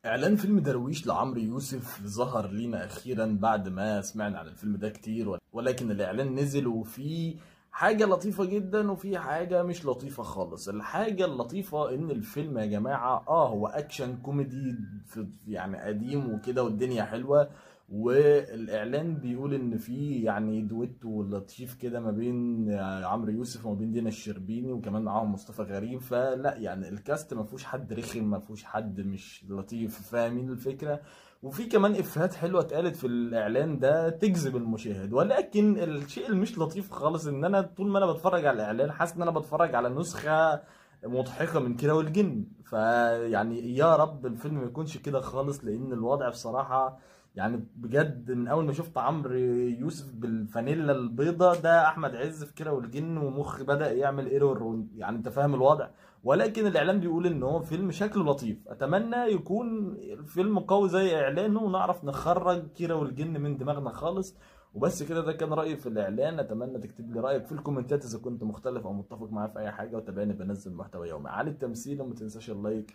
إعلان فيلم درويش لعمرو يوسف ظهر لينا أخيرا بعد ما سمعنا عن الفيلم ده كتير، ولكن الإعلان نزل وفيه حاجة لطيفة جدا وفيه حاجة مش لطيفة خالص. الحاجة اللطيفة إن الفيلم يا جماعة هو أكشن كوميدي يعني قديم وكده والدنيا حلوة. والإعلان بيقول إن فيه يعني دويتو لطيف كده ما بين عمرو يوسف وما بين دينا الشربيني، وكمان معاهم مصطفى غريب. فلا يعني الكاست ما فيهوش حد رخم، ما فيهوش حد مش لطيف، فاهمين الفكره. وفي كمان افيهات حلوه اتقالت في الاعلان ده تجذب المشاهد. ولكن الشيء المش لطيف خالص ان انا طول ما انا بتفرج على الاعلان حاسس ان انا بتفرج على نسخه مضحكه من كده والجن. فيعني يا رب الفيلم ما يكونش كده خالص، لان الوضع بصراحه يعني بجد من اول ما شفت عمرو يوسف بالفانيلا البيضة ده احمد عز في كيرة والجن ومخ بدأ يعمل ايرور، يعني انت فاهم الوضع. ولكن الاعلام بيقول ان هو فيلم شكله لطيف، اتمنى يكون الفيلم قوي زي اعلانه ونعرف نخرج كيرة والجن من دماغنا خالص. وبس كده، ده كان رأيي في الاعلان. اتمنى تكتب لي رأيك في الكومنتات اذا كنت مختلف او متفق معايا في اي حاجة، وتابعني بنزل محتوى يومي عن التمثيل. وما تنساش اللايك